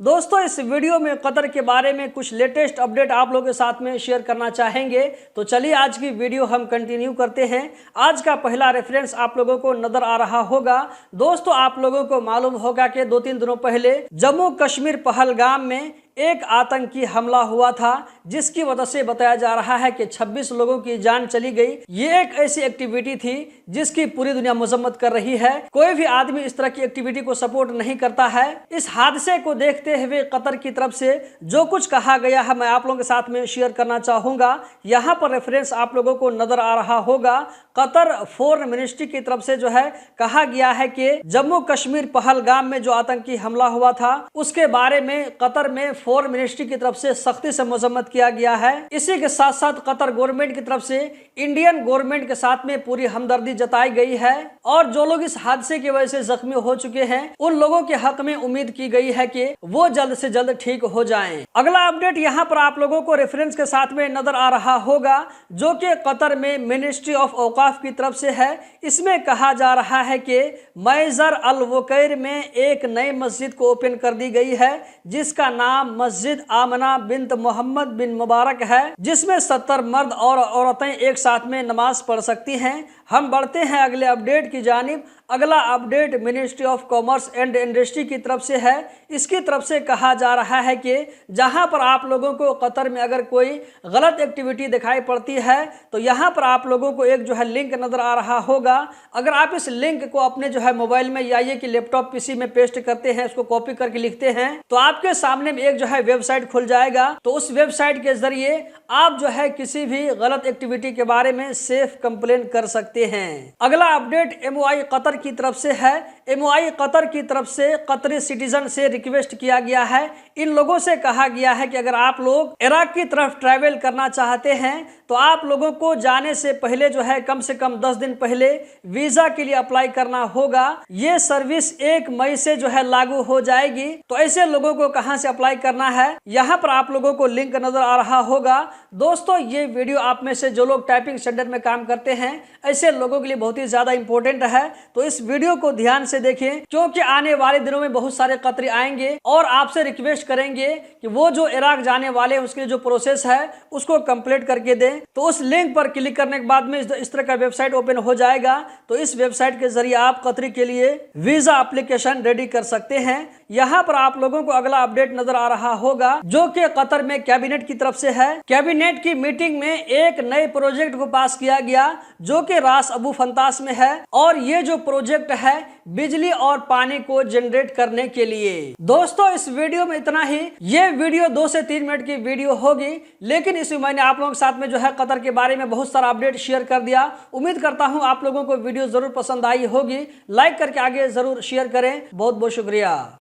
दोस्तों इस वीडियो में कतर के बारे में कुछ लेटेस्ट अपडेट आप लोगों के साथ में शेयर करना चाहेंगे। तो चलिए आज की वीडियो हम कंटिन्यू करते हैं। आज का पहला रेफरेंस आप लोगों को नजर आ रहा होगा। दोस्तों आप लोगों को मालूम होगा कि 2-3 दिनों पहले जम्मू कश्मीर पहलगाम में एक आतंकी हमला हुआ था, जिसकी वजह से बताया जा रहा है कि 26 लोगों की जान चली गई। ये एक ऐसी एक्टिविटी थी जिसकी पूरी दुनिया मजम्मत कर रही है। कोई भी आदमी इस तरह की एक्टिविटी को सपोर्ट नहीं करता है। इस हादसे को देखते हुए कतर की तरफ से जो कुछ कहा गया है मैं आप लोगों के साथ में शेयर करना चाहूंगा। यहाँ पर रेफरेंस आप लोगों को नजर आ रहा होगा। कतर फॉरेन मिनिस्ट्री की तरफ से जो है कहा गया है कि जम्मू कश्मीर पहलगाम में जो आतंकी हमला हुआ था उसके बारे में कतर में फॉरेन मिनिस्ट्री की तरफ से सख्ती से मजम्मत किया गया है। इसी के साथ साथ कतर गवर्नमेंट की तरफ से इंडियन गवर्नमेंट के साथ में पूरी हमदर्दी जताई गई है और जो लोग इस हादसे की वजह से जख्मी हो चुके हैं उन लोगों के हक में उम्मीद की गई है कि वो जल्द से जल्द ठीक हो जाएं। अगला अपडेट यहाँ पर आप लोगों को रेफरेंस के साथ में नजर आ रहा होगा, जो कि कतर में मिनिस्ट्री ऑफ औकाफ की तरफ से है। इसमें कहा जा रहा है कि मैजर अल वकैर में एक नई मस्जिद को ओपन कर दी गई है, जिसका नाम मस्जिद आमना बिन्त मोहम्मद बिन मुबारक है, जिसमें 70 मर्द और औरतें एक साथ में नमाज पढ़ सकती हैं। हम बढ़ते हैं अगले अपडेट की जानिब। अगला update ministry of commerce and industry की तरफ से है। इसकी तरफ से कहा जा रहा है कि जहां पर आप लोगों को कतर में अगर कोई गलत एक्टिविटी दिखाई पड़ती है तो यहां पर आप लोगों को एक जो है लिंक नजर आ रहा होगा। अगर आप इस लिंक को अपने जो है मोबाइल में या ये कि लैपटॉप पीसी में पेस्ट करते हैं, उसको कॉपी करके लिखते हैं, तो आपके सामने में एक जो है वेबसाइट खुल जाएगा। तो उस वेबसाइट के जरिए आप जो है किसी भी गलत एक्टिविटी के बारे में सेफ कंप्लेन कर सकते हैं। अगला अपडेट MOI कतर की तरफ से है। MOI कतर की तरफ से कतरी सिटीजन से रिक्वेस्ट किया गया है। इन लोगों से कहा गया है कि अगर आप लोग इराक की तरफ ट्रैवल करना चाहते हैं तो आप लोगों को जाने से पहले जो है कम से कम 10 दिन पहले वीजा के लिए अप्लाई करना होगा। ये सर्विस 1 मई से जो है लागू हो जाएगी। तो ऐसे लोगों को कहां से अप्लाई करना है, यहाँ पर आप लोगों को लिंक नजर आ रहा होगा। दोस्तों ये वीडियो आप में से जो लोग टाइपिंग सेंटर में काम करते हैं ऐसे लोगों के लिए बहुत ही ज्यादा इंपॉर्टेंट है। तो इस वीडियो को ध्यान से देखें, क्योंकि आने वाले दिनों में बहुत सारे कतरी आएंगे और आपसे रिक्वेस्ट करेंगे कि वो जो इराक जाने वाले हैं उसके लिए जो प्रोसेस है उसको कंप्लीट करके दें। तो उस लिंक पर क्लिक करने के बाद में इस तरह का वेबसाइट ओपन हो जाएगा। तो इस वेबसाइट के जरिए आप कतरी के लिए वीजा एप्लीकेशन रेडी कर सकते हैं। यहाँ पर आप लोगों को अगला अपडेट नजर आ रहा होगा, जो कि कतर में कैबिनेट की तरफ से है। कैबिनेट की मीटिंग में एक नए प्रोजेक्ट को पास किया गया, जो कि रास अबू फंतास में है और ये जो प्रोजेक्ट है बिजली और पानी को जनरेट करने के लिए। दोस्तों इस वीडियो में इतना ही। ये वीडियो 2 से 3 मिनट की वीडियो होगी, लेकिन इसमें मैंने आप लोगों के साथ में जो है कतर के बारे में बहुत सारा अपडेट शेयर कर दिया। उम्मीद करता हूं आप लोगों को वीडियो जरूर पसंद आई होगी। लाइक करके आगे जरूर शेयर करें। बहुत बहुत शुक्रिया।